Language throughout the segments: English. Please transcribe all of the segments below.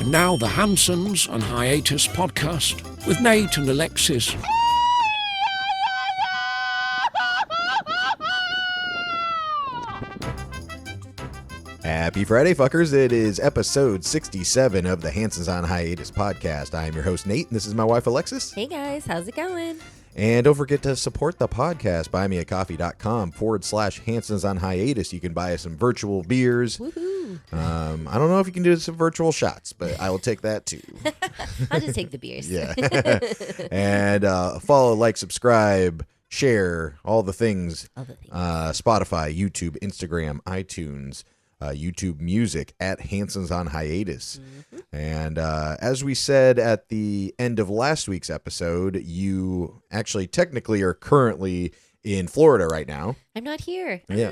And now the Hansons and Hiatus podcast with Nate and Alexis. Happy Friday, fuckers. It is episode 67 of the Hansons on Hiatus podcast. I am your host, Nate, and this is my wife, Alexis. Hey, guys. How's it going? And don't forget to support the podcast. buymeacoffee.com/Hansons on Hiatus. You can buy us some virtual beers. Woohoo. I don't know if you can do some virtual shots, but I will take that too. I'll just take the beers. Yeah. And follow, like, subscribe, share, all the things. All the things. Spotify, YouTube, Instagram, iTunes, YouTube Music at Hansons on Hiatus. Mm-hmm. And as we said at the end of last week's episode, you actually technically are currently in Florida right now. I'm not here. Yeah.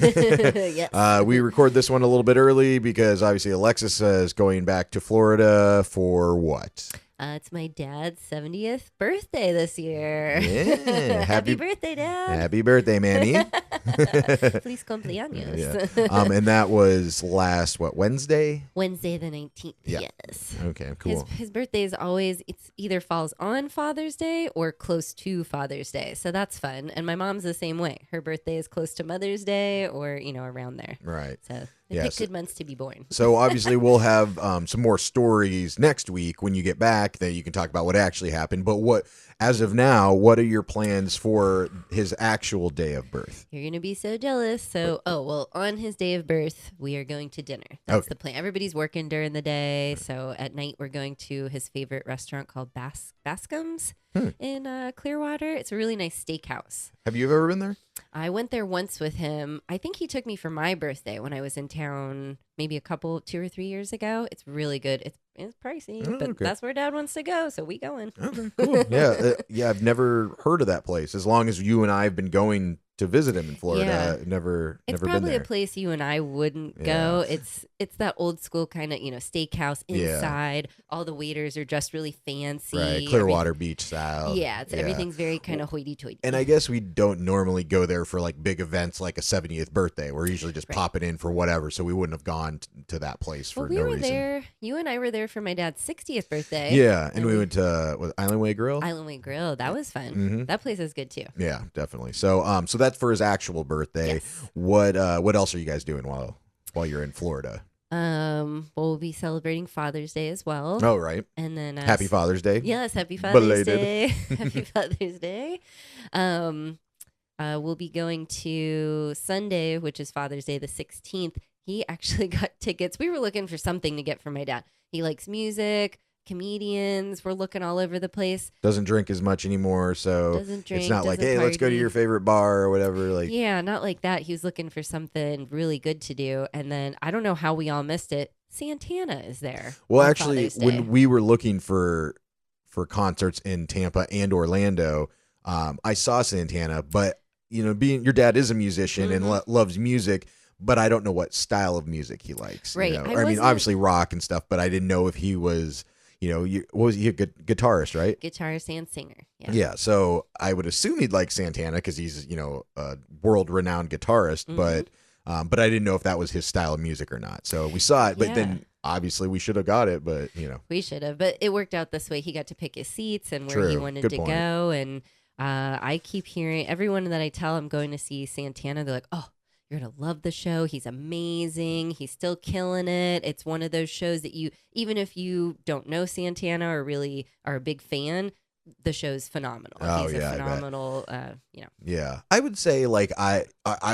Yes. We record this one a little bit early because obviously Alexis is going back to Florida for what? It's my dad's 70th birthday this year. Yeah. Happy birthday, Dad. Happy birthday, Manny. Feliz cumpleaños. Yeah. And that was last, Wednesday? Wednesday the 19th. Yeah. Yes. Okay, cool. His birthday is always, it's either falls on Father's Day or close to Father's Day. So that's fun. And my mom's the same way. Her birthday is close to Mother's Day or, around there. Right. So they Yeah, pick so- good months to be born. So obviously we'll have some more stories next week when you get back that you can talk about what actually happened. But as of now, what are your plans for his actual day of birth? You're going to be so jealous. So, on his day of birth, we are going to dinner. That's Okay. the plan. Everybody's working during the day. So at night, we're going to his favorite restaurant called Bascom's in Clearwater. It's a really nice steakhouse. Have you ever been there? I went there once with him. I think he took me for my birthday when I was in town maybe 2 or 3 years ago. It's really good. It's pricey, Oh, but okay. that's where Dad wants to go, so we going. Okay, cool. Yeah, I've never heard of that place. As long as you and I have been going to visit him in Florida, Yeah. never It's been probably there. a place you and I wouldn't Yeah. go. It's that old school kind of, steakhouse Yeah. inside. All the waiters are dressed really fancy. Right, Clearwater Beach style. Yeah, everything's very kind of hoity-toity. And I guess we don't normally go there for like big events like a 70th birthday. We're usually just Right. popping in for whatever, so we wouldn't have gone to that place for well, we no were reason. there. You and I were there for my dad's 60th birthday. Yeah, and we went to Island Way Grill. Island Way Grill. That was fun. Mhm. That place is good too. Yeah, definitely. So so that's for his actual birthday. Yes. What else are you guys doing while you're in Florida? We'll be celebrating Father's Day as well. Oh, right. And then Happy Father's Day. Yes, happy Father's Belated. Day. Happy Father's Day. We'll be going to Sunday, which is Father's Day, the 16th. He actually got tickets. We were looking for something to get for my dad. He likes music, comedians. We're looking all over the place. Doesn't drink as much anymore, so Doesn't drink, it's not like, doesn't hey, let's go to party. your favorite bar or whatever. Like, Yeah, not like that. He was looking for something really good to do. And then I don't know how we all missed it. Santana is there. well, on actually, Father's Day. when we were looking for concerts in Tampa and Orlando, I saw Santana, but being your dad is a musician and Mhm. loves music. But I don't know what style of music he likes. Right. I mean, wasn't- obviously rock and stuff, but I didn't know if he was, what was he, a guitarist, right? guitarist and singer. Yeah. Yeah. So I would assume he'd like Santana because he's, a world-renowned guitarist, Mhm. but I didn't know if that was his style of music or not. So we saw it, but Yeah. then obviously we should have got it, but We should have, but it worked out this way. He got to pick his seats and where he True. wanted Good to point. go. And I keep hearing everyone that I tell I'm going to see Santana, they're like, oh, you're going to love the show. He's amazing. He's still killing it. It's one of those shows that even if you don't know Santana or really are a big fan, the show's phenomenal. Oh, He's yeah, I a bet. phenomenal, Yeah, I would say like I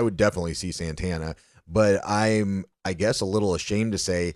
would definitely see Santana, but I'm, I guess, a little ashamed to say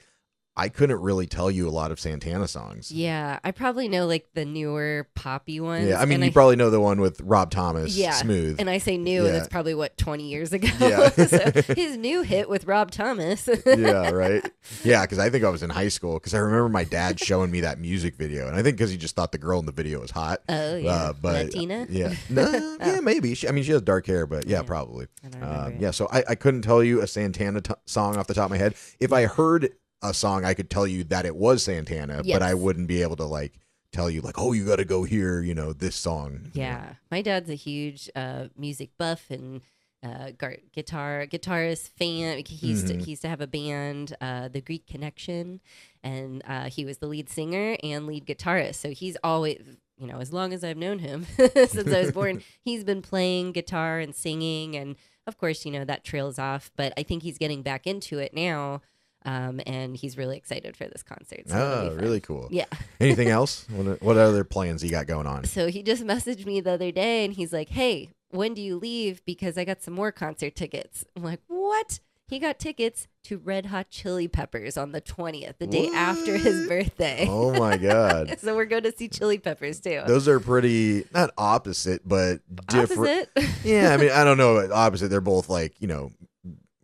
I couldn't really tell you a lot of Santana songs. yeah, I probably know like the newer poppy ones. Yeah, I mean, and you probably know the one with Rob Thomas, Yeah, Smooth. And I say new, Yeah. and it's probably 20 years ago. Yeah. So his new hit with Rob Thomas. Yeah, right. Yeah, because I think I was in high school because I remember my dad showing me that music video, and I think because he just thought the girl in the video was hot. Oh yeah, But Latina. yeah, no, yeah, maybe. She has dark hair, but yeah, Yeah. probably. I don't remember it. Yeah, so I couldn't tell you a Santana song off the top of my head. If I heard a song, I could tell you that it was Santana, Yes. but I wouldn't be able to like tell you like, oh, you got to go hear, this song. Yeah, my dad's a huge music buff, and guitarist fan. He used to have a band, the Greek Connection, and he was the lead singer and lead guitarist. So he's always, as long as I've known him since I was born, he's been playing guitar and singing. And of course, that trails off, but I think he's getting back into it now. And he's really excited for this concert. So really cool. Yeah. Anything else? What other plans you got going on? So he just messaged me the other day and he's like, hey, when do you leave? Because I got some more concert tickets. I'm like, what? He got tickets to Red Hot Chili Peppers on the 20th, the day after his birthday. Oh my God. So we're going to see Chili Peppers too. Those are pretty, not opposite, but different. Opposite? Yeah, I mean, I don't know. Opposite. They're both like,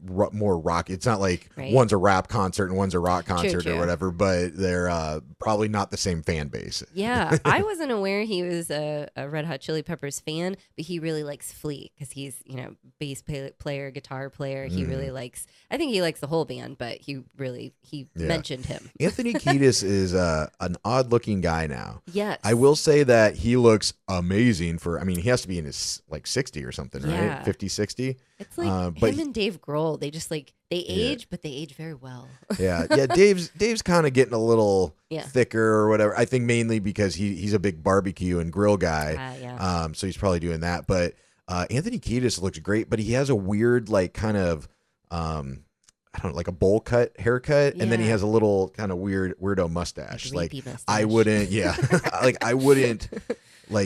more rock. It's not like one's a rap concert and one's a rock concert True. or whatever, but they're probably not the same fan base. Yeah, I wasn't aware he was a Red Hot Chili Peppers fan, but he really likes Flea because he's bass player, guitar player. He really likes. I think he likes the whole band, but he mentioned him. Anthony Kiedis is an odd looking guy now. Yes, I will say that he looks amazing he has to be in his 60 or something, right? 50, 60. It's like him and Dave Grohl. They just they age, but they age very well. Yeah. Dave's kind of getting a little thicker or whatever. I think mainly because he's a big barbecue and grill guy. So he's probably doing that. But Anthony Kiedis looks great, but he has a weird kind of I don't know, like a bowl cut haircut, and then he has a little kind of weirdo mustache. Mustache. I wouldn't, I wouldn't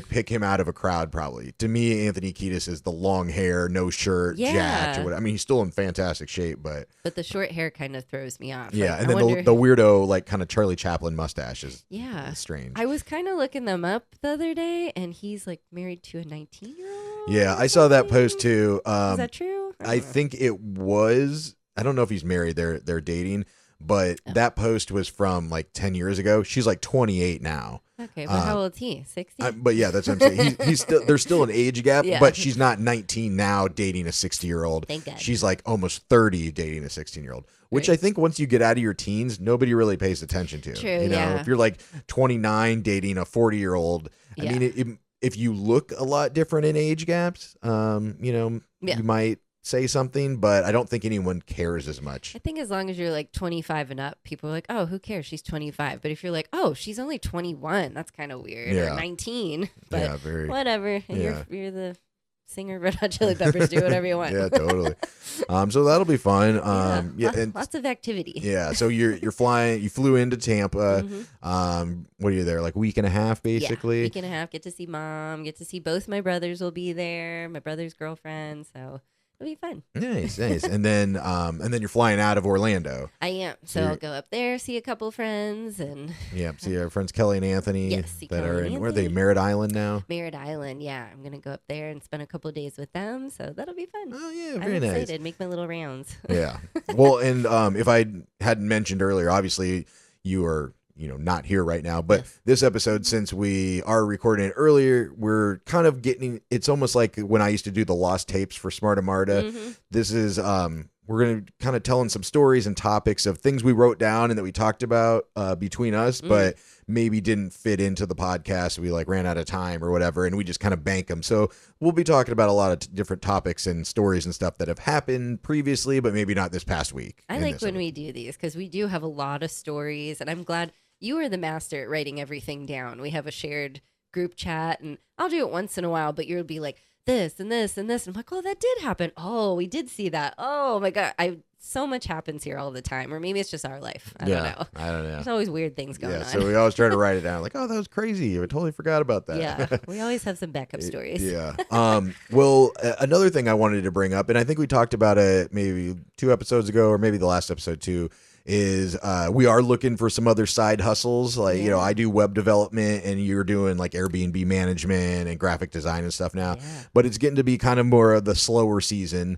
pick him out of a crowd. Probably to me, Anthony Kiedis is the long hair, no shirt, jacked or whatever. I mean, he's still in fantastic shape, but the short hair kind of throws me off. Yeah, and then the weirdo kind of Charlie Chaplin mustache is strange. I was kind of looking them up the other day, and he's married to a 19-year-old. Yeah, I saw that post too. Is that true? I think it was. I don't know if he's married. They're dating, but that post was from 10 years ago. She's 28 now. Okay, but how old is he? 60? But yeah, that's what I'm saying. He's still there's still an age gap, but she's not 19 now dating a 60-year-old. Thank God. She's almost 30 dating a 16-year-old, which I think once you get out of your teens, nobody really pays attention to. True, if you're 29 dating a 40-year-old, I mean, if you look a lot different in age gaps, you might say something, but I don't think anyone cares as much. I think as long as you're 25 and up, people are like, oh, who cares? She's 25. But if you're oh, she's only 21, that's kind of weird. Or 19. But whatever. Yeah. You're the singer of Red Hot Chili Peppers. Do whatever you want. Yeah, totally. So that'll be fun. And lots of activity. Yeah. So you're flying. You flew into Tampa. What are you there? Week and a half, basically. Yeah, week and a half. Get to see mom. Get to see both my brothers will be there. My brother's girlfriend. So it'll be fun. Nice. And then you're flying out of Orlando. I am. So I'll go up there, see a couple friends, and see our friends Kelly and Anthony that are in. Where are they? Merritt Island now. Merritt Island. Yeah, I'm gonna go up there and spend a couple days with them. So that'll be fun. Oh yeah, very I'm nice. excited. Make my little rounds. Yeah. Well, and if I hadn't mentioned earlier, obviously you are not here right now, but this episode, since we are recording it earlier, we're kind of getting, it's almost like when I used to do the lost tapes for Smarta Marta. This is, we're going to kind of telling some stories and topics of things we wrote down and that we talked about between us, but maybe didn't fit into the podcast. We ran out of time or whatever, and we just kind of bank them. So we'll be talking about a lot of different topics and stories and stuff that have happened previously, but maybe not this past week. I like when we do these because we do have a lot of stories, and I'm glad you are the master at writing everything down. We have a shared group chat, and I'll do it once in a while, but you'll be like, this and this and this. I'm like, oh, that did happen. Oh, we did see that. Oh my God. So much happens here all the time, or maybe it's just our life. I don't know. There's always weird things going on. So we always try to write it down. Oh, that was crazy. I totally forgot about that. Yeah. We always have some backup stories. Yeah. Well, another thing I wanted to bring up, and I think we talked about it maybe 2 episodes ago, or maybe the last episode too, is we are looking for some other side hustles. I do web development, and you're doing Airbnb management and graphic design and stuff now, but it's getting to be kind of more of the slower season.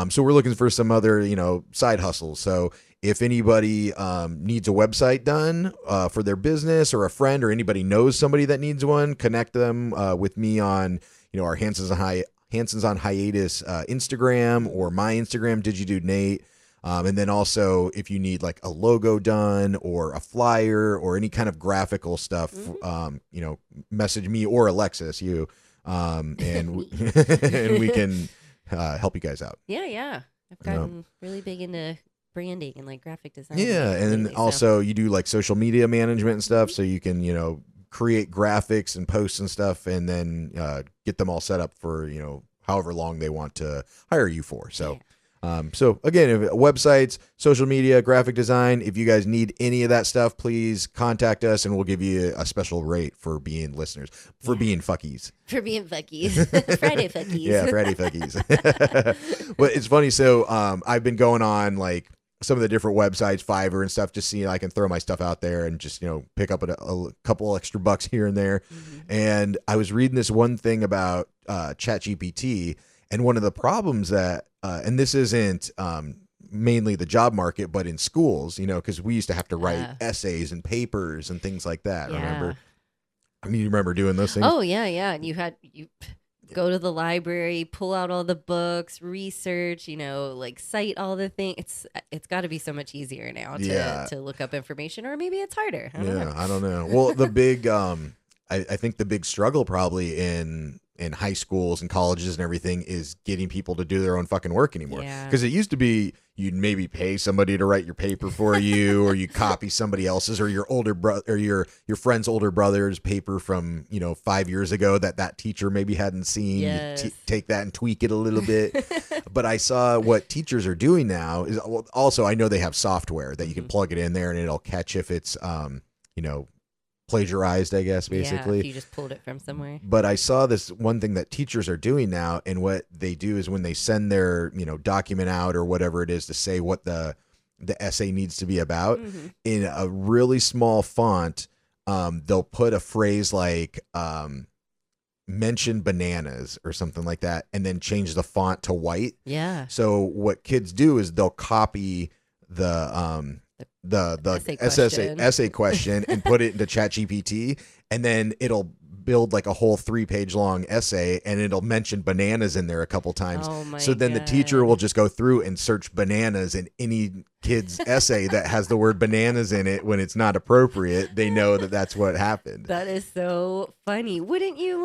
So we're looking for some other, side hustles. So if anybody needs a website done for their business, or a friend or anybody knows somebody that needs one, connect them with me on, our Hansons on Hiatus Instagram, or my Instagram, Digidude Nate. And then also, if you need a logo done, or a flyer, or any kind of graphical stuff, message me or Alexis, and and we can help you guys out. Yeah. I've gotten really big into branding and like graphic design. Yeah, and then also you do like social media management and stuff, so you can create graphics and posts and stuff, and then get them all set up for however long they want to hire you for. So. So again, websites, social media, graphic design, if you guys need any of that stuff, please contact us and we'll give you a special rate for being listeners, for being fuckies. For being fuckies. Friday fuckies. Yeah, Friday fuckies. But it's funny. So I've been going on like some of the different websites, Fiverr and stuff, just seeing I can throw my stuff out there and just, pick up a couple extra bucks here and there. Mm-hmm. And I was reading this one thing about ChatGPT, and one of the problems that, and this isn't mainly the job market, but in schools, because we used to have to write essays and papers and things like that. Yeah. You remember doing those things? Oh, yeah. And you go to the library, pull out all the books, research, like cite all the things. It's got to be so much easier now to look up information, or maybe it's harder. I don't know. Well, the big, I think the big struggle probably in high schools and colleges and everything is getting people to do their own fucking work anymore. Because it used to be you'd maybe pay somebody to write your paper for you, or you copy somebody else's, or your older brother or your friend's older brother's paper from 5 years ago that teacher maybe hadn't seen. Yes. You take that and tweak it a little bit. But I saw what teachers are doing now is also, I know they have software that you can plug it in there and it'll catch if it's plagiarized, I guess, basically. Yeah, if you just pulled it from somewhere. But I saw this one thing that teachers are doing now, and what they do is when they send their document out or whatever it is to say what the essay needs to be about, in a really small font, they'll put a phrase like mention bananas or something like that, and then change the font to white. Yeah. So what kids do is they'll copy the essay question and put it into ChatGPT, and then it'll build like a whole 3-page long essay, and it'll mention bananas in there a couple times. Oh my so then God. the teacher will just go through and search bananas in any kid's essay that has the word bananas in it. When it's not appropriate, they know that that's what happened. That is so funny. Wouldn't you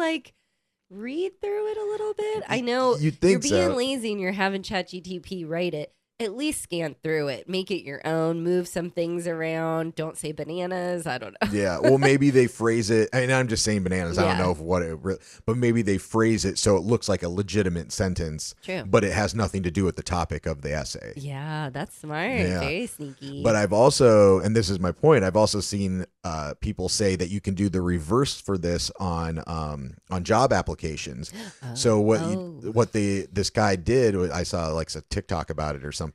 read through it a little bit? I know you'd think you're being so. lazy and you're having ChatGPT write it. At least scan through it, make it your own, move some things around. Don't say bananas. I don't know. Yeah. Well, maybe they phrase it. I mean, I'm just saying bananas. I don't know but maybe they phrase it so it looks like a legitimate sentence. True. But it has nothing to do with the topic of the essay. Yeah, that's smart. Yeah. Very sneaky. But I've also, and this is my point, I've also seen people say that you can do the reverse for this on job applications. So this guy did, I saw like a TikTok about it or something,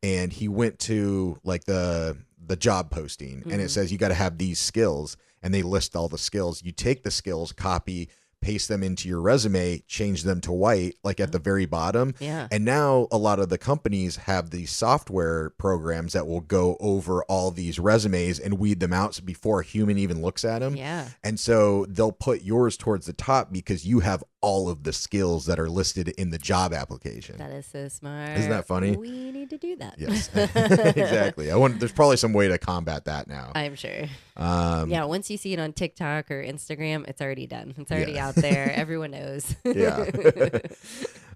and he went to like the job posting, and it says you got to have these skills, and they list all the skills. You take the skills, copy, paste them into your resume, change them to white, like at the very bottom. Yeah. And now a lot of the companies have these software programs that will go over all these resumes and weed them out before a human even looks at them. Yeah. And so they'll put yours towards the top because you have all of the skills that are listed in the job application. That is so smart. Isn't that funny? We need to do that. Yes, exactly. There's probably some way to combat that now. I'm sure. Once you see it on TikTok or Instagram, it's already done. It's already out there. Everyone knows. Yeah.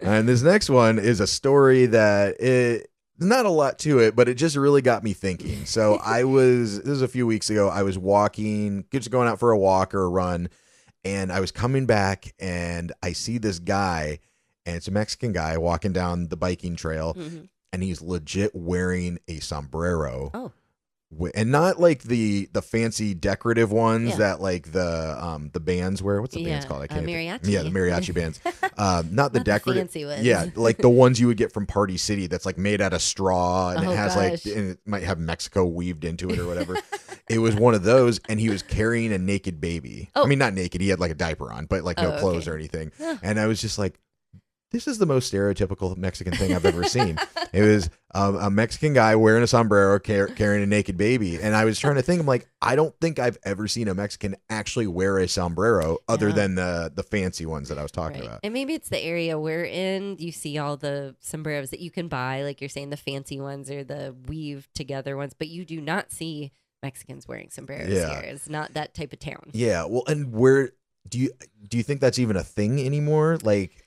And this next one is a story that not a lot to it, but it just really got me thinking. So this was a few weeks ago. I was walking, just going out for a walk or a run, and I was coming back, and I see this guy, and it's a Mexican guy walking down the biking trail, and he's legit wearing a sombrero. Oh. And not like the fancy decorative ones that like the bands wear. What's the bands called? I can't mariachi. Yeah, the mariachi bands. Not the decorative. The fancy ones. Yeah, like the ones you would get from Party City. That's like made out of straw, and it has gosh. and it might have Mexico weaved into it or whatever. It was one of those, and he was carrying a naked baby. Oh. I mean, not naked. He had like a diaper on, but like no clothes or anything. And I was just like, this is the most stereotypical Mexican thing I've ever seen. It was a Mexican guy wearing a sombrero, carrying a naked baby. And I was trying to think, I'm like, I don't think I've ever seen a Mexican actually wear a sombrero other than the fancy ones that I was talking about. And maybe it's the area we're in. You see all the sombreros that you can buy, like you're saying, the fancy ones or the weave together ones, but you do not see Mexicans wearing sombreros here. It's not that type of town. Yeah. Well, and where do you think that's even a thing anymore? Like,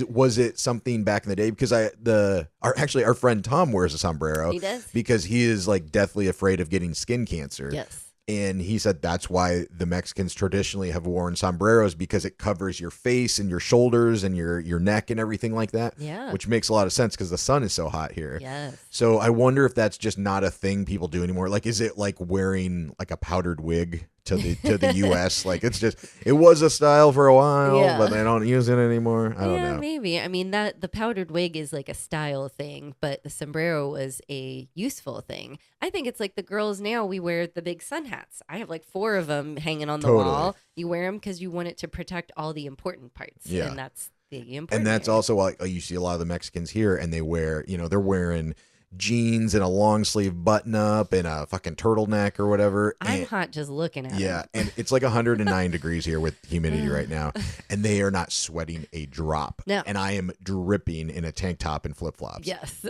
was it something back in the day? Because our friend Tom wears a sombrero. He does. Because he is like deathly afraid of getting skin cancer. Yes. And he said that's why the Mexicans traditionally have worn sombreros, because it covers your face and your shoulders and your neck and everything like that. Yeah. Which makes a lot of sense because the sun is so hot here. Yes. So I wonder if that's just not a thing people do anymore. Like, is it like wearing like a powdered wig to the US? Like, it was a style for a while, Yeah. but they don't use it anymore. I don't know. Maybe. I mean, that the powdered wig is like a style thing, but the sombrero was a useful thing. I think it's like the girls now, we wear the big sun hats. I have like 4 of them hanging on the wall. You wear them because you want it to protect all the important parts. Yeah. And that's the important. And that's area. also why you see a lot of the Mexicans here, and they wear, they're wearing jeans and a long sleeve button up and a fucking turtleneck or whatever. I'm hot just looking at Yeah, it. and it's like 109 degrees here with humidity right now, and they are not sweating a drop. No. And I am dripping in a tank top and flip flops. Yes.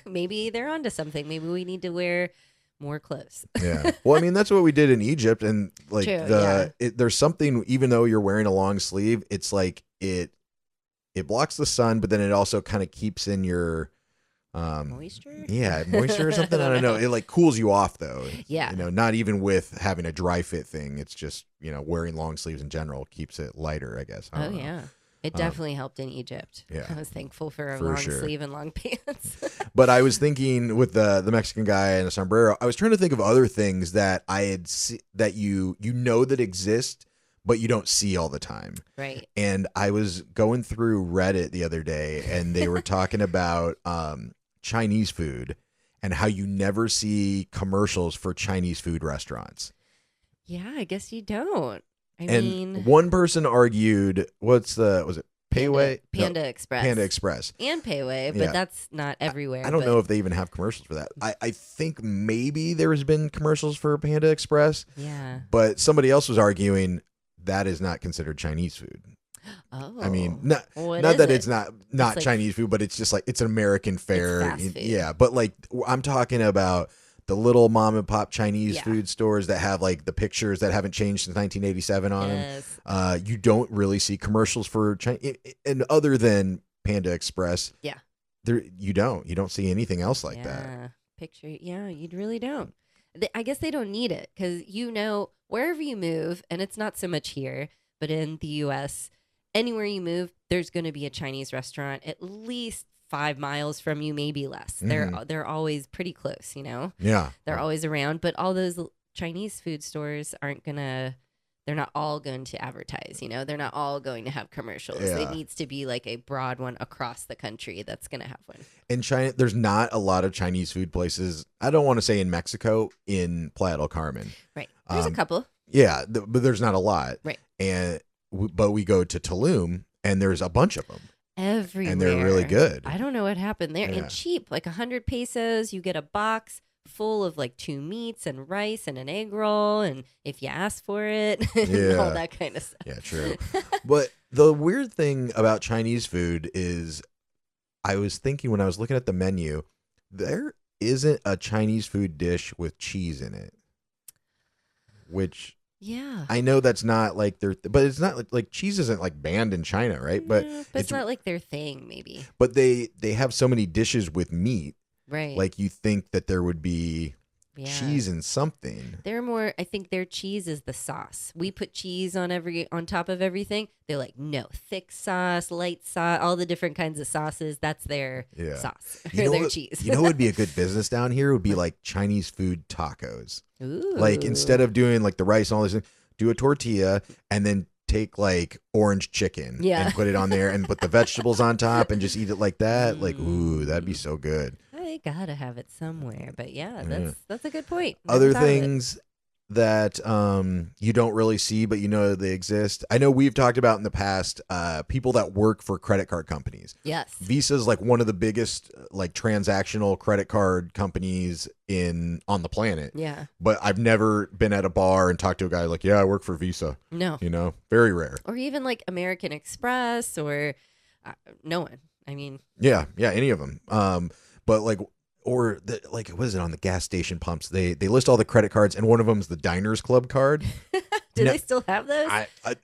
Maybe they're onto something. Maybe we need to wear more clothes. Yeah. Well, I mean, that's what we did in Egypt, and like True, there's something, even though you're wearing a long sleeve, it's like it blocks the sun, but then it also kind of keeps in your Moisture? Yeah, moisture or something. I don't know. It like cools you off though. Yeah. Not even with having a dry fit thing. It's just, wearing long sleeves in general keeps it lighter, I guess. I don't know. Yeah. It definitely helped in Egypt. Yeah. I was thankful for a For long sure. sleeve and long pants. But I was thinking with the Mexican guy and a sombrero, I was trying to think of other things that I had that you that exist, but you don't see all the time. Right. And I was going through Reddit the other day, and they were talking about Chinese food and how you never see commercials for Chinese food restaurants. Yeah, I guess you don't. I And mean, one person argued, was it Payway? Panda No, Express. Panda Express. And Payway, but Yeah. that's not everywhere. I don't but know if they even have commercials for that. I think maybe there's been commercials for Panda Express, Yeah. but somebody else was arguing that is not considered Chinese food. Oh. I mean, not What not is that it? it's not like- Chinese food, but it's just like it's an American fare. fast food. Yeah, but like I'm talking about the little mom and pop Chinese Yeah. food stores that have like the pictures that haven't changed since 1987 on Yes. them. You don't really see commercials for China, and other than Panda Express. Yeah. You don't see anything else like that. Yeah. Picture. Yeah, you really don't. I guess they don't need it because wherever you move, and it's not so much here, but in the U.S., anywhere you move, there's going to be a Chinese restaurant at least 5 miles from you, maybe less. They're always pretty close, Yeah. They're always around, but all those Chinese food stores they're not all going to advertise, They're not all going to have commercials. Yeah. It needs to be like a broad one across the country that's going to have one. In China, there's not a lot of Chinese food places. I don't want to say in Mexico, in Playa del Carmen. Right. There's a couple. Yeah, but there's not a lot. Right. But we go to Tulum, and there's a bunch of them. Everywhere. And they're really good. I don't know what happened there. Yeah. And cheap, like 100 pesos, you get a box full of like 2 meats and rice and an egg roll. And if you ask for it, and Yeah. all that kind of stuff. Yeah, true. But the weird thing about Chinese food is I was thinking when I was looking at the menu, there isn't a Chinese food dish with cheese in it. Which Yeah. I know that's not like but it's not like cheese isn't like banned in China, right? But Yeah, it's not like their thing, maybe. But they have so many dishes with meat. Right. Like you think that there would be Yeah. cheese in something. I think their cheese is the sauce. We put cheese on top of everything. They're like, no, thick sauce, light sauce, all the different kinds of sauces. That's their Yeah. sauce. You know their what, cheese. you know what would be a good business down here would be like Chinese food tacos. Ooh. Like instead of doing like the rice and all this, do a tortilla and then take like orange chicken Yeah. and put it on there and put the vegetables on top and just eat it like that. Like, ooh, that'd be so good. They gotta have it somewhere, but yeah, that's a good point. Never Other thought of it. things that you don't really see, but they exist. I know we've talked about in the past people that work for credit card companies. Yes. Visa is like one of the biggest like transactional credit card companies on the planet. Yeah. But I've never been at a bar and talked to a guy like, yeah, I work for Visa. No. Very rare. Or even like American Express or no one. I mean. Yeah, any of them. But like, what is it on the gas station pumps? They list all the credit cards, and one of them is the Diners Club card. Do they still have those?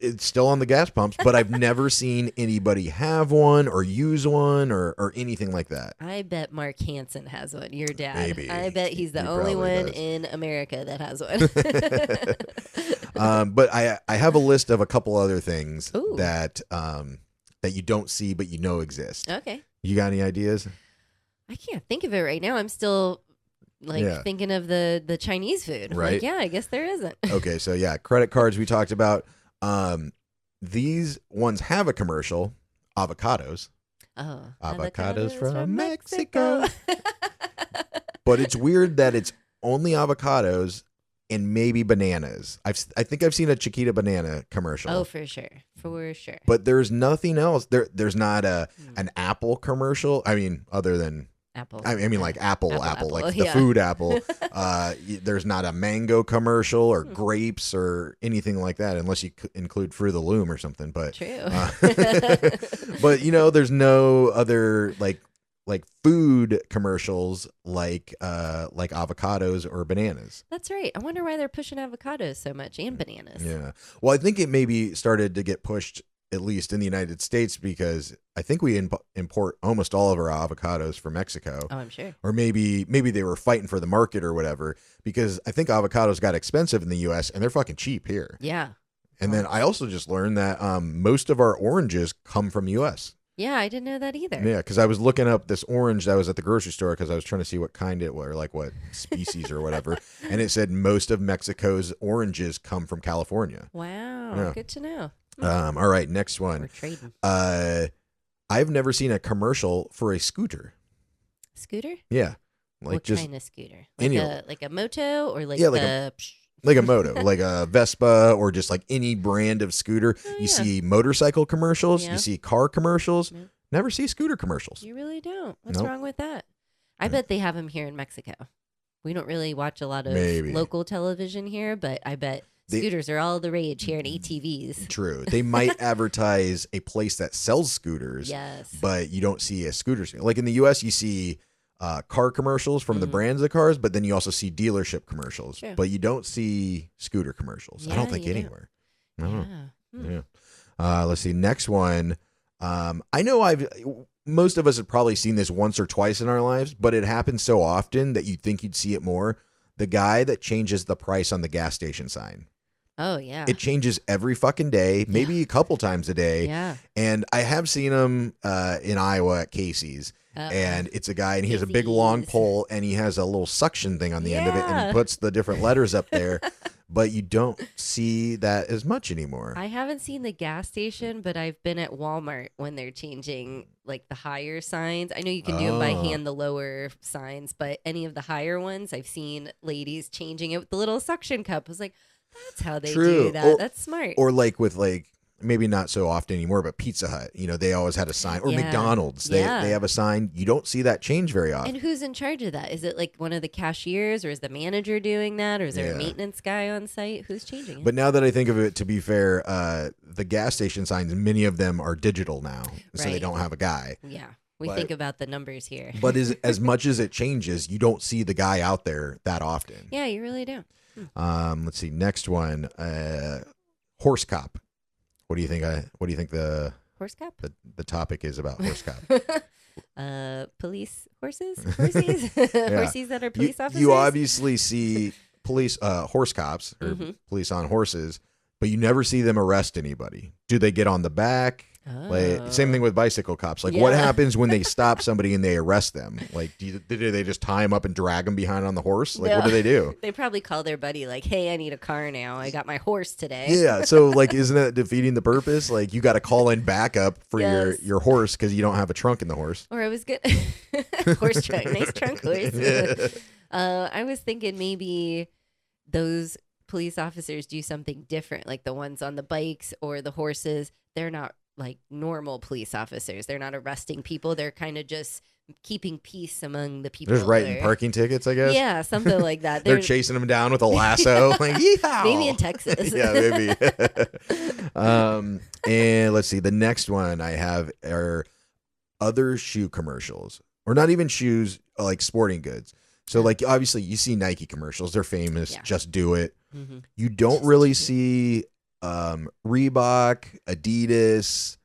It's still on the gas pumps, but I've never seen anybody have one or use one or anything like that. I bet Mark Hanson has one. Your dad. Maybe. I bet he's the only one in America that has one. But I have a list of a couple other things Ooh. that you don't see but you know exist. Okay. You got any ideas? I can't think of it right now. I'm still thinking of the Chinese food. Right. Like, yeah, I guess there isn't. Okay, so yeah, credit cards we talked about. These ones have a commercial, avocados. Oh, Avocados from Mexico. But it's weird that it's only avocados and maybe bananas. I think I've seen a Chiquita banana commercial. Oh, for sure. For sure. But there's nothing else. There's not an Apple commercial. I mean, other than Apple. I mean, like Apple, like the yeah. food Apple. There's not a mango commercial or grapes or anything like that, unless you include Fruit of the Loom or something. But True. but there's no other like food commercials like avocados or bananas. That's right. I wonder why they're pushing avocados so much and bananas. Yeah. Well, I think it maybe started to get pushed, at least in the United States, because I think we import almost all of our avocados from Mexico. Oh, I'm sure. Or maybe they were fighting for the market or whatever, because I think avocados got expensive in the U.S. and they're fucking cheap here. Yeah. And then I also just learned that most of our oranges come from U.S. Yeah, I didn't know that either. Yeah, because I was looking up this orange that was at the grocery store because I was trying to see what kind it was, or like what species or whatever. And it said most of Mexico's oranges come from California. Wow. Yeah. Good to know. All right, next one. We're trading. I've never seen a commercial for a scooter. Scooter? Yeah. What just kind of scooter? any- Like a moto or like Yeah, like a moto, like a Vespa, or just like any brand of scooter. You yeah. see motorcycle commercials, Yeah. you see car commercials, Yeah. never see scooter commercials. You really don't. What's Nope. wrong with that? I bet they have them here in Mexico. We don't really watch a lot of Maybe. local television here, but I bet scooters are all the rage here in ATVs. True. They might advertise a place that sells scooters, Yes. but you don't see a scooter. Like in the U.S., you see car commercials from the brands of cars, but then you also see dealership commercials, True. but you don't see scooter commercials. I Yeah, don't think you don't. anywhere. I don't know. Yeah. Hmm. Yeah. Let's see. Next one. I know most of us have probably seen this once or twice in our lives, but it happens so often that you'd think you'd see it more. The guy that changes the price on the gas station sign. Oh, yeah. It changes every fucking day, maybe a couple times a day. Yeah. And I have seen him in Iowa at Casey's. And it's a guy, and he has a big long Casey's. pole, and he has a little suction thing on the end of it, and Yeah. he puts the different letters up there. But you don't see that as much anymore. I haven't seen the gas station, but I've been at Walmart when they're changing like the higher signs. I know you can do them by Oh. hand, the lower signs, but any of the higher ones, I've seen ladies changing it with the little suction cup. I was like, that's how they True. do that. That's smart. Or like with maybe not so often anymore, but Pizza Hut, they always had a sign, or Yeah. McDonald's, they have a sign. You don't see that change very often. And who's in charge of that? Is it like one of the cashiers, or is the manager doing that, or is there Yeah. a maintenance guy on site? Who's changing it? But now that I think of it, to be fair, the gas station signs, many of them are digital now, so they Right. don't have a guy. Yeah, we But- think about the numbers here. But as much as it changes, you don't see the guy out there that often. Yeah, you really do. Let's see. Next one, horse cop. What do you think? What do you think the Horse cop? topic is about horse cop? Police horses? Horsies? Horsies that are police officers? You obviously see police horse cops or police on horses, but you never see them arrest anybody. Do they get on the back? Like, same thing with bicycle cops. Like, what Yeah. happens when they stop somebody and they arrest them? Like, do they just tie him up and drag him behind on the horse? Like, No. what do they do? They probably call their buddy like, hey, I need a car now. I got my horse today. Yeah, so like, isn't that defeating the purpose? Like, you got to call in backup for Yes. your horse because you don't have a trunk in the horse. Or I was good. Horse trunk. Nice trunk horse. I was thinking maybe those police officers do something different, like the ones on the bikes or the horses. They're not like normal police officers. They're not arresting people. They're kind of just keeping peace among the people. They're just writing there. parking tickets, I guess. Yeah, something like that. They're chasing them down with a lasso. Like, yeehaw! Maybe in Texas. Yeah, maybe. And let's see. The next one I have are other shoe commercials, or not even shoes, like sporting goods. So, like, obviously, you see Nike commercials. They're famous. Yeah. Just do it. Mm-hmm. You don't really see Reebok, Adidas,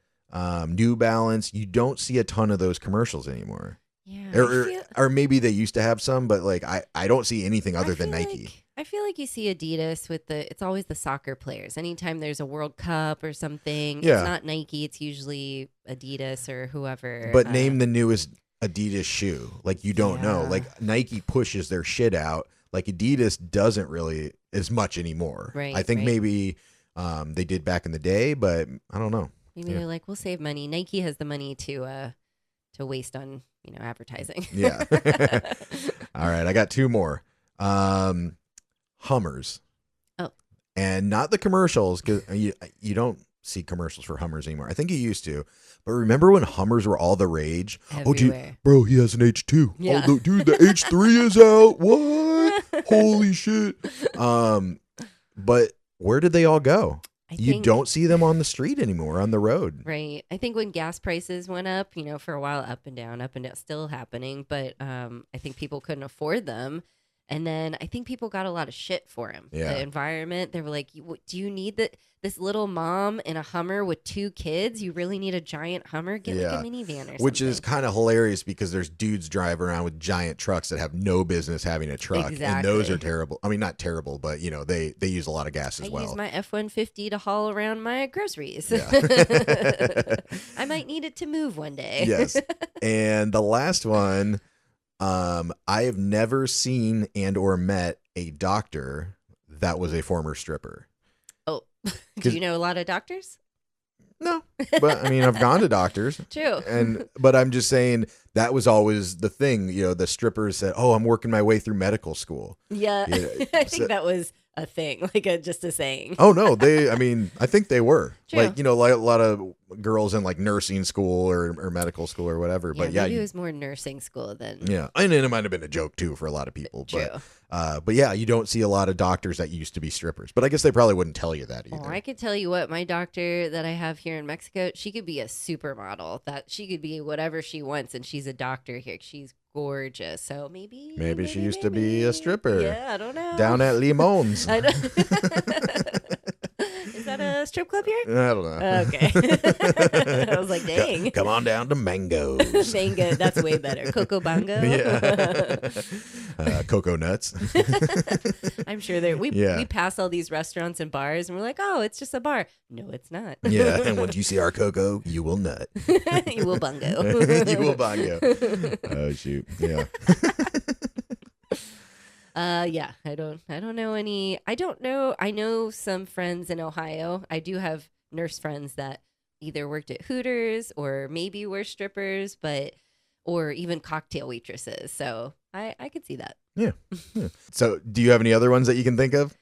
New Balance. You don't see a ton of those commercials anymore. Yeah. Or maybe they used to have some, but like I don't see anything other than Nike. I feel like you see Adidas with it's always the soccer players. Anytime there's a World Cup or something, it's not Nike. It's usually Adidas or whoever. But name the newest Adidas shoe. Like you don't know. Like Nike pushes their shit out. Like Adidas doesn't really as much anymore. Right. I think maybe they did back in the day, but I don't know. Maybe they're like, we'll save money. Nike has the money to waste on advertising. Yeah. All right, I got two more. Hummers. Oh. And not the commercials, because you don't see commercials for Hummers anymore. I think you used to. But remember when Hummers were all the rage? Everywhere. Oh, dude, bro, he has an H2. Yeah. Oh, dude, the H3 is out. What? Holy shit. But where did they all go? You don't see them on the street anymore, on the road. Right. I think when gas prices went up, for a while, up and down, still happening. But I think people couldn't afford them. And then I think people got a lot of shit for him. Yeah. The environment, they were like, do you need this little mom in a Hummer with 2 kids? You really need a giant Hummer? Get like a minivan or something. Which is kind of hilarious because there's dudes driving around with giant trucks that have no business having a truck. Exactly. And those are terrible. I mean, not terrible, but, they use a lot of gas as well. I use my F-150 to haul around my groceries. Yeah. I might need it to move one day. Yes. And the last one, I have never seen and or met a doctor that was a former stripper. Oh, do you know a lot of doctors? No, but I mean, I've gone to doctors. True. But I'm just saying that was always the thing. The strippers said, "Oh, I'm working my way through medical school." Yeah, I think that was a thing, just a saying. Oh no, I think they were. True. Like a lot of girls in like nursing school or medical school or whatever. But maybe it was more nursing school than. Yeah, and it might have been a joke too for a lot of people. True. But yeah, you don't see a lot of doctors that used to be strippers. But I guess they probably wouldn't tell you that either. Oh, I could tell you what, my doctor that I have here in Mexico, she could be a supermodel. That she could be whatever she wants, and she's a doctor here. She's gorgeous. So maybe she used to be a stripper. Yeah, I don't know. Down at Limon's. I don't... Is that a strip club here? I don't know. Okay. I was like, dang. Come on down to Mango's. Mango, that's way better. Coco Bongo. Yeah. Cocoa Nuts. I'm sure we pass all these restaurants and bars and we're like, oh, it's just a bar. No, it's not. Yeah. And once you see our cocoa, you will nut. You will bungo. You will bongo. Oh shoot. Yeah. Yeah, I don't know any. I know some friends in Ohio. I do have nurse friends that either worked at Hooters or maybe were strippers, or even cocktail waitresses. So I could see that. Yeah. So do you have any other ones that you can think of?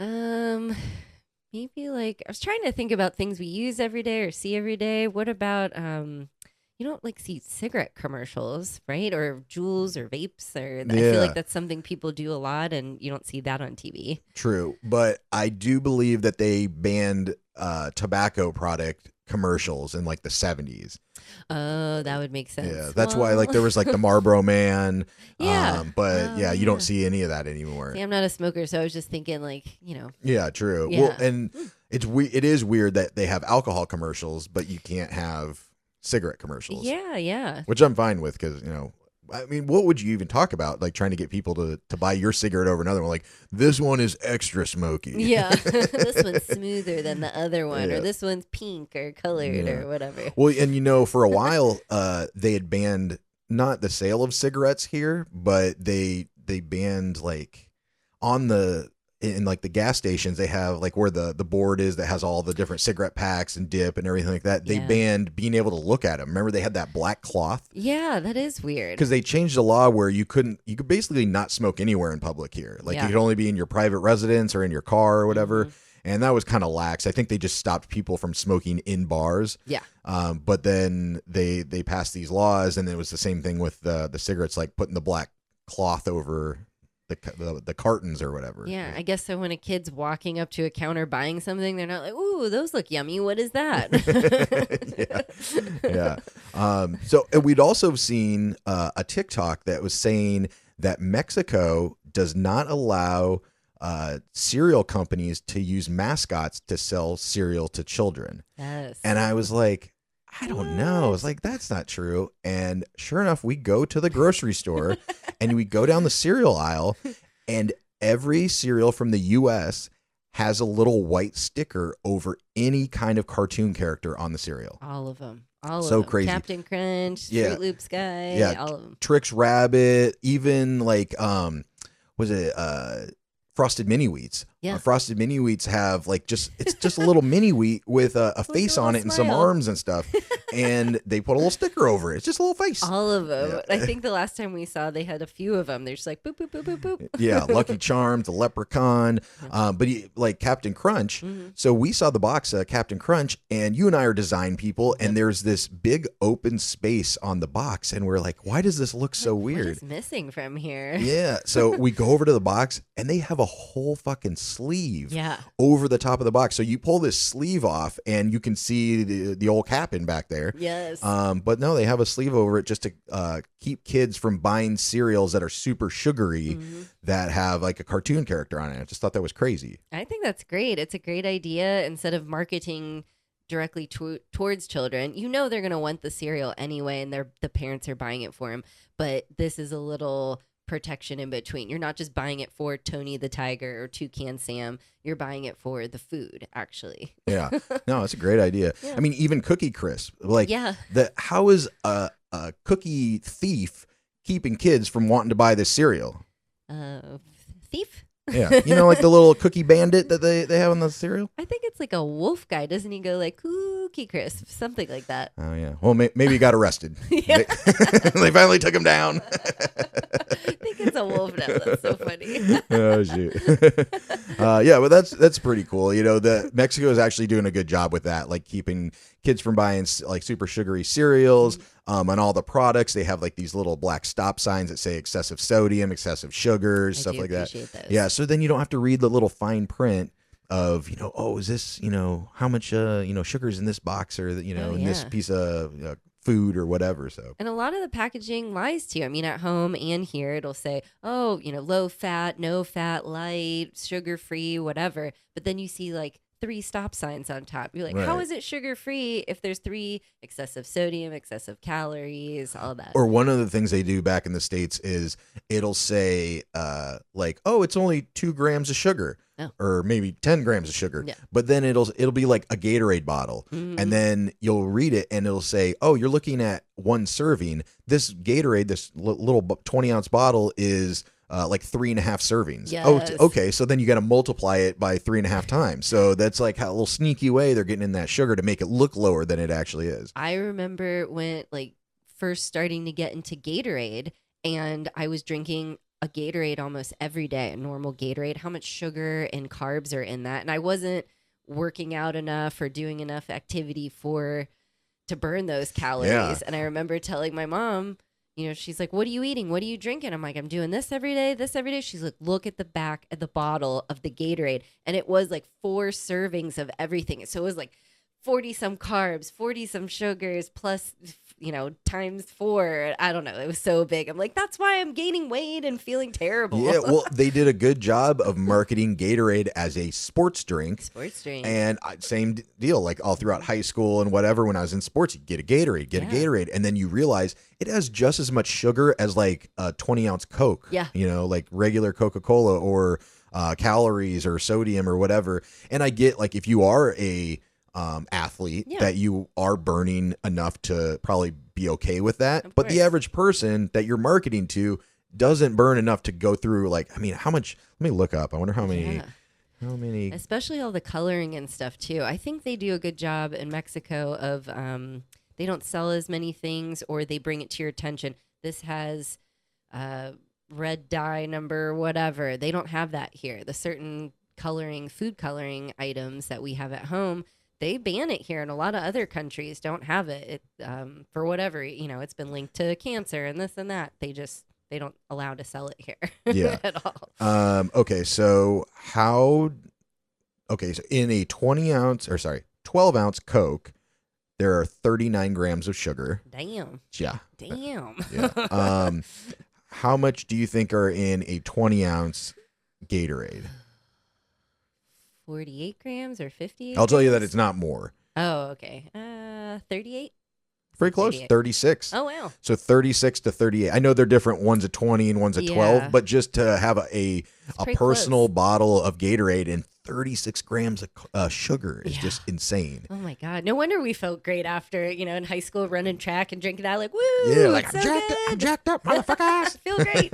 Maybe I was trying to think about things we use every day or see every day. What about you don't see cigarette commercials, right? Or Juuls or vapes, I feel like that's something people do a lot, and you don't see that on TV. True, but I do believe that they banned tobacco product commercials in the 70s. Oh, that would make sense. Yeah, that's why there was the Marlboro Man. Yeah. But you don't see any of that anymore. See, I'm not a smoker, so I was just thinking Yeah, true. Yeah. Well, and it is weird that they have alcohol commercials, but you can't have cigarette commercials. Yeah. Which I'm fine with because, I mean, what would you even talk about? Trying to get people to buy your cigarette over another one. This one is extra smoky. Yeah. This one's smoother than the other one, or this one's pink or colored or whatever. Well, and for a while, they had banned not the sale of cigarettes here, but they banned in the gas stations, they have where the board is that has all the different cigarette packs and dip and everything like that. They banned being able to look at them. Remember they had that black cloth? Yeah, that is weird. Because they changed the law where you could basically not smoke anywhere in public here. You could only be in your private residence or in your car or whatever. Mm-hmm. And that was kind of lax. I think they just stopped people from smoking in bars. Yeah. But then they passed these laws, and it was the same thing with the cigarettes, putting the black cloth over the cartons or whatever. Yeah, I guess so. When a kid's walking up to a counter buying something, they're not like, "Ooh, those look yummy. What is that?" Yeah. So we'd also seen a TikTok that was saying that Mexico does not allow cereal companies to use mascots to sell cereal to children. Yes. And I was like, I don't know. I was like, that's not true. And sure enough, we go to the grocery store and we go down the cereal aisle, and every cereal from the U.S. has a little white sticker over any kind of cartoon character on the cereal. All of them. All of So them. crazy. Captain Crunch, Yeah. Fruit Loops guy, Yeah. all of them. Trix Rabbit, even like was it Frosted Mini Wheats? Yeah. Frosted Mini Wheats have like it's just a little mini wheat with a face on it and some smile. arms and stuff, and they put a little sticker over it. It's just a little face. All of them. Yeah. I think the last time we saw, they had a few of them. They're just like boop, boop, boop, boop, boop. Yeah, Lucky Charms, the Leprechaun, but like Captain Crunch. Mm-hmm. So we saw the box Captain Crunch, and you and I are design people, and there's this big open space on the box, and we're like, why does this look so What weird? is missing from here? Yeah. So we go over to the box, and they have a whole fucking sleeve Yeah. over the top of the box. So you pull this sleeve off, and you can see the old cap in back there. Yes. But no, they have a sleeve over it just to keep kids from buying cereals that are super sugary that have like a cartoon character on it. I just thought that was crazy. I think that's great. It's a great idea. Instead of marketing directly towards children, you know they're going to want the cereal anyway, and the parents are buying it for them. But this is a little protection in between. You're not just buying it for Tony the Tiger or Toucan Sam. You're buying it for the food, actually. Yeah. No, it's a great idea. Yeah. I mean, even Cookie Crisp. Like, Yeah. how is a cookie thief keeping kids from wanting to buy this cereal? Thief? Yeah. You know, like the little cookie bandit that they have on the cereal? I think it's like a wolf guy. Doesn't he go like Cookie Crisp? Something like that. Oh, yeah. Well, maybe he got arrested. Yeah. They finally took him down. I think it's a wolf now. That's so funny. Oh, shoot. Yeah, but that's pretty cool. You know, Mexico is actually doing a good job with that, like keeping kids from buying like super sugary cereals. On all the products, they have like these little black stop signs that say excessive sodium, excessive sugars, stuff like that. Those. Yeah, so then you don't have to read the little fine print of, oh, is this, how much, sugar's in this box or, in this piece of food or whatever. So, and a lot of the packaging lies to you. I mean, at home and here, it'll say, oh, low fat, no fat, light, sugar free, whatever. But then you see like 3 stop signs on top. You're like, how Right. is it sugar free if there's 3 excessive sodium, excessive calories, all that? or one of the things they do back in the States is it'll say, like, oh, it's only 2 grams of sugar. Oh. Or maybe 10 grams of sugar, Yeah. but then it'll be like a Gatorade bottle, and then you'll read it, and it'll say, "Oh, you're looking at 1 serving. This Gatorade, this little 20-ounce bottle, is like 3.5 servings." Yes. Oh, okay. So then you got to multiply it by 3.5 times. So that's like how a little sneaky way they're getting in that sugar to make it look lower than it actually is. I remember when like first starting to get into Gatorade, and I was drinking a Gatorade almost every day, a normal Gatorade, how much sugar and carbs are in that. And I wasn't working out enough or doing enough activity to burn those calories. Yeah. And I remember telling my mom, she's like, what are you eating? What are you drinking? I'm like, I'm doing this every day, this every day. She's like, look at the back of the bottle of the Gatorade. And it was like 4 servings of everything. So it was like 40 some carbs, 40 some sugars, plus, times 4. I don't know. It was so big. I'm like, that's why I'm gaining weight and feeling terrible. Yeah, well, they did a good job of marketing Gatorade as a sports drink. Sports drink. And same deal, like all throughout high school and whatever, when I was in sports, you get a Gatorade. And then you realize it has just as much sugar as like a 20-ounce Coke. Yeah. Like regular Coca-Cola, or calories or sodium or whatever. And I get, like, if you are a athlete, Yeah. that you are burning enough to probably be okay with that. Of But the course. average person that you're marketing to doesn't burn enough to go through, like, I mean, how much? Let me look up. I wonder how many. Yeah. How many? Especially all the coloring and stuff too. I think they do a good job in Mexico of they don't sell as many things, or they bring it to your attention. This has red dye number whatever. They don't have that here. The certain food coloring items that we have at home, they ban it here, and a lot of other countries don't have it. For whatever, it's been linked to cancer and this and that. They don't allow to sell it here. Yeah. At all. Okay, so in a 12-ounce Coke, there are 39 grams of sugar. Damn. Yeah. Damn. How much do you think are in a 20-ounce Gatorade? 48 grams or 58. I'll tell you that grams? it's not more. Oh, okay. 38. Pretty close. 38. 36. Oh, wow. So 36 to 38. I know they're different. One's a 20 and one's a 12, Yeah. but just to have a pretty personal close. bottle of Gatorade and 36 grams of sugar is Yeah. just insane. Oh my God! No wonder we felt great after in high school running track and drinking that. Like, woo! Yeah, like it's I'm so I'm good. jacked up, motherfuckers. Feel great.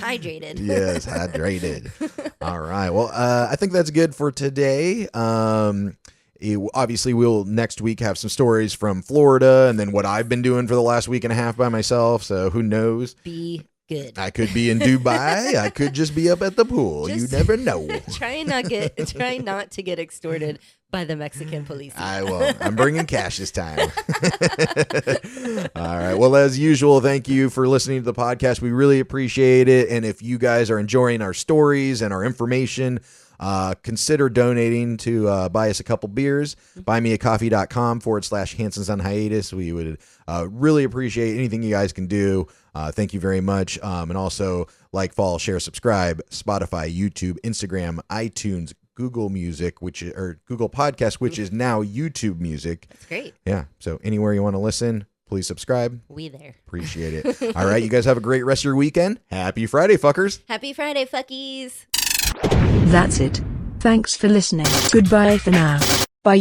Hydrated. Yes, hydrated. All right. Well, I think that's good for today. Obviously, we'll next week have some stories from Florida and then what I've been doing for the last week and a half by myself. So who knows? Be good. I could be in Dubai. I could just be up at the pool. You Just- never know. Try not to get extorted by the Mexican police. I won't. I'm bringing cash this time. All right. Well, as usual, thank you for listening to the podcast. We really appreciate it. And if you guys are enjoying our stories and our information, consider donating to buy us a couple beers. Buymeacoffee.com/Hansons on Hiatus. We would really appreciate anything you guys can do. Thank you very much. And also like, follow, share, subscribe, Spotify, YouTube, Instagram, iTunes, Google Music, or Google Podcast, which is now YouTube Music. That's great. Yeah. So anywhere you want to listen, please subscribe. We there. Appreciate it. All right. You guys have a great rest of your weekend. Happy Friday, fuckers. Happy Friday, fuckies. That's it. Thanks for listening. Goodbye for now. Bye.